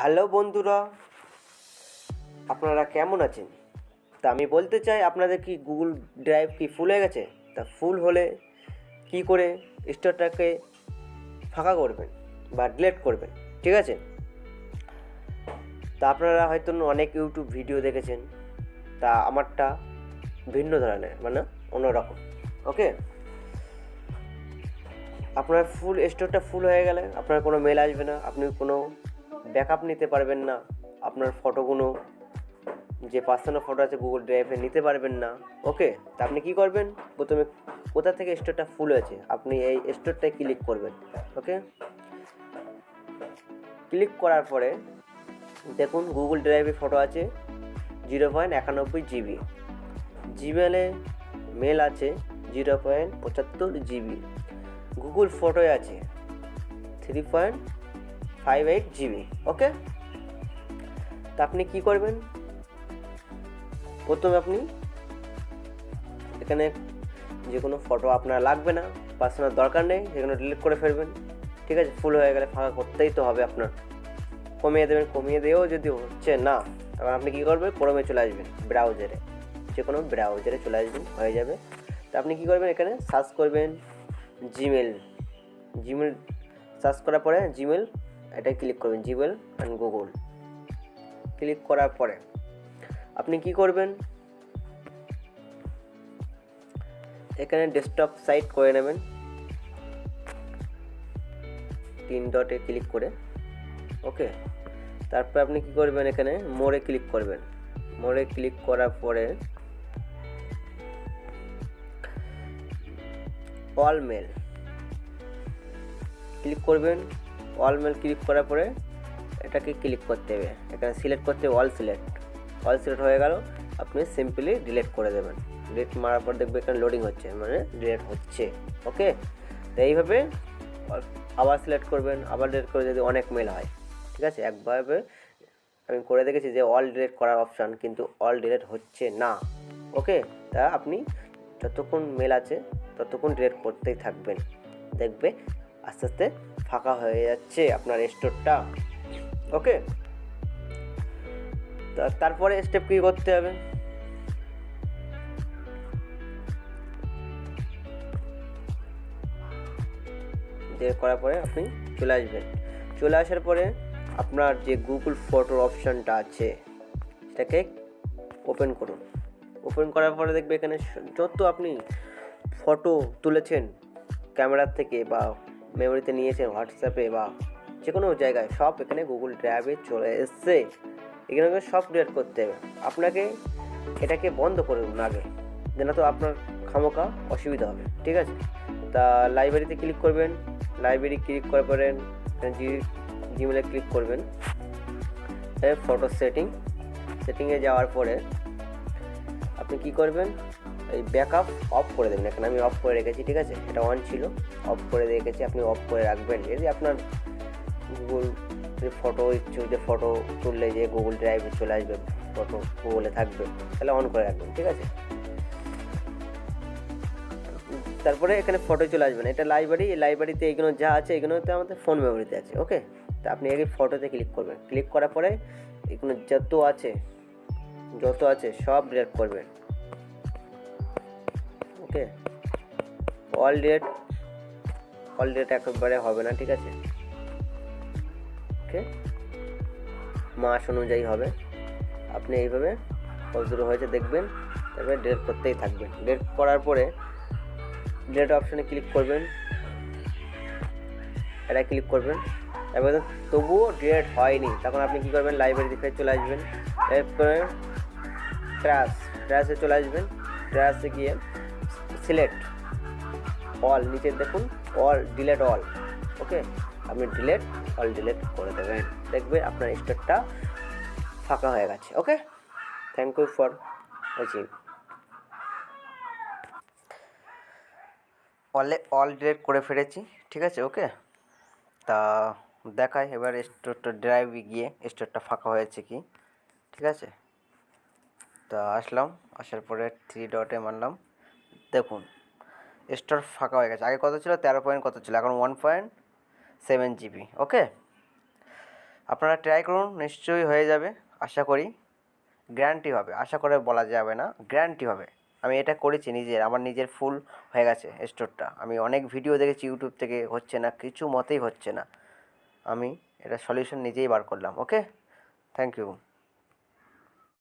Hello বন্ধুরা, আপনারা কেমন আছেন? তা আমি বলতে চাই, আপনাদের কি গুগল ড্রাইভ কি ফুল হয়ে গেছে? তা ফুল হলে কি করে স্টোরটাকে ফাঁকা করবেন বা ডিলিট করবেন, ঠিক আছে? তা আপনারা হয়তো অনেক ইউটিউব ভিডিও দেখেছেন, তা আমারটা ভিন্ন ধরনের, মানে অন্যরকম। ওকে, আপনার স্টোরটা ফুল হয়ে গেলে আপনার কোনো মেল আসবে না, আপনি কোনো ব্যাকআপ নিতে পারবেন না, আপনার ফটোগুলো যে পার্সোনাল ফটো আছে গুগল ড্রাইভে নিতে পারবেন না। ওকে, তা আপনি কী করবেন? প্রথমে কোথা থেকে স্টোরটা ফুল হয়েছে আপনি এই স্টোরটায় ক্লিক করবেন। ওকে, ক্লিক করার পরে দেখুন গুগল ড্রাইভে ফটো আছে 0.91 GB, জিমেলে মেল আছে 0.75 GB, গুগল ফটোয় আছে 3.58 GB। ওকে, তা আপনি কী করবেন? প্রথমে আপনি এখানে যে কোনো ফটো আপনার লাগবে না, পার্সোনাল দরকার নেই, সেগুলো ডিলিট করে ফেলবেন। ঠিক আছে, ফুল হয়ে গেলে ফাঁকা করতেই তো হবে আপনার। কমিয়ে দেবেন, কমিয়ে দিয়েও যদি হচ্ছে না, তখন আপনি কী করবেন? ক্রোমে চলে আসবেন, ব্রাউজারে, যে কোনো ব্রাউজারে চলে আসবেন, হয়ে যাবে। তা আপনি কী করবেন? এখানে সার্চ করবেন জিমেল সার্চ করার পরে জিমেল এটাই ক্লিক করবেন, জিমেল অ্যান্ড গুগল। ক্লিক করার পরে আপনি কী করবেন? এখানে ডেস্কটপ সাইট করে নেবেন, 3 ডটে ক্লিক করে। ওকে, তারপর আপনি কি করবেন? এখানে মোড়ে ক্লিক করবেন। মোড়ে ক্লিক করার পরে অল মেল ক্লিক করবেন। অল মেল ক্লিক করার পরে এটাকে ক্লিক করতে হবে, এখানে সিলেক্ট করতে হবে অল সিলেক্ট হয়ে গেল। আপনি সিম্পলি ডিলিট করে দেবেন। ডিলিট মারার পর দেখবে এখানে লোডিং হচ্ছে, মানে ডিলিট হচ্ছে। ওকে, তো এইভাবে আবার সিলেক্ট করবেন, আবার ডিলিট করে যদি অনেক মেল হয়, ঠিক আছে। একভাবে আমি করে দেখেছি যে অল ডিলিট করার অপশান, কিন্তু অল ডিলিট হচ্ছে না। ওকে, তা আপনি যতক্ষণ মেল আছে ততক্ষণ ডিলিট করতেই থাকবেন, দেখবে আস্তে আস্তে ফাঁকা হয়ে যাচ্ছে আপনার স্টোরটা। ওকে, তারপরে স্টেপ কী করতে হবে? ডিলিট করার পরে আপনি চলে আসবেন। চলে আসার পরে আপনার যে গুগল ফটোর অপশানটা আছে সেটাকে ওপেন করুন। ওপেন করার পরে দেখবে এখানে যত আপনি ফটো তুলেছেন ক্যামেরার থেকে বা মেমোরিতে নিয়েছেন হোয়াটসঅ্যাপে বা যে কোনো জায়গায়, সব এখানে গুগল ড্রাইভে চলে এসছে। এখানে সব ডিলিট করতে হবে আপনাকে। এটাকে বন্ধ করুন আগে, যেন তো আপনার খামোখা অসুবিধা হবে, ঠিক আছে। তা লাইব্রেরিতে ক্লিক করবেন। লাইব্রেরি ক্লিক করার পরে জিমেলে ক্লিক করবেন। ফটো সেটিংয়ে যাওয়ার পরে আপনি কি করবেন? এই ব্যাকআপ অফ করে দেবেন। এখানে আমি অফ করে রেখেছি, ঠিক আছে। এটা অন ছিল, অফ করে রেখেছি, আপনি অফ করে রাখবেন। যদি আপনার গুগল যে ফটো যে ফটো তুললে যে গুগল ড্রাইভে চলে আসবে, ফটো গুগলে থাকবে, তাহলে অন করে রাখবেন, ঠিক আছে। তারপরে এখানে ফটো চলে আসবেন। এটা লাইব্রেরিতে এইগুলো যা আছে এগুলোতে আমাদের ফোন মেমোরিতে আছে। ওকে, তা আপনি আগে ফটোতে ক্লিক করবেন। ক্লিক করার পরে এগুলো যত আছে সব ডিলিট করবেন। ওকে, অল ডিলিট একেবারে হবে না, ঠিক আছে। ওকে, মাস অনুযায়ী হবে। আপনি এইভাবে কতদূর হয়েছে দেখবেন, তারপরে ডিলিট করতেই থাকবেন। ডিলিট করার পরে ডিলিট অপশানে ক্লিক করবেন, এটা ক্লিক করবেন। এবার তবুও ডিলিট হয়নি, তখন আপনি কী করবেন? লাইব্রেরি ফের চলে আসবেন। এরপরে ট্র্যাশে চলে আসবেন। ট্র্যাশে গিয়ে সিলেক্ট অল, নিচে দেখুন অল, ডিলিট অল। ওকে, আপনি ডিলিট করে দেবেন, দেখবেন আপনার স্টোরটা ফাঁকা হয়ে গেছে। Okay, thank you for watching. All delete করে ফেলেছি, ঠিক আছে। ওকে, তা দেখায় এবার স্টোরটা ড্রাইভে গিয়ে স্টোরটা ফাঁকা হয়েছে কি, ঠিক আছে। তা আসার পরে 3 ডটে মারলাম, দেখুন স্টোর ফাঁকা হয়ে গেছে। আগে কত ছিল? 13 পয়েন্ট কত ছিল, এখন 1.7 GB। ওকে, আপনারা ট্রাই করুন, নিশ্চয়ই হয়ে যাবে আশা করি। গ্যারান্টি হবে, আশা করে বলা যাবে না, গ্যারান্টি হবে। আমি এটা করেছি নিজের, আমার নিজের ফুল হয়ে গেছে স্টোরটা। আমি অনেক ভিডিও দেখেছি ইউটিউব থেকে, হচ্ছে না, কিছু মতেই হচ্ছে না। আমি এটা সলিউশন নিজেই বার করলাম। ওকে, থ্যাংক ইউ।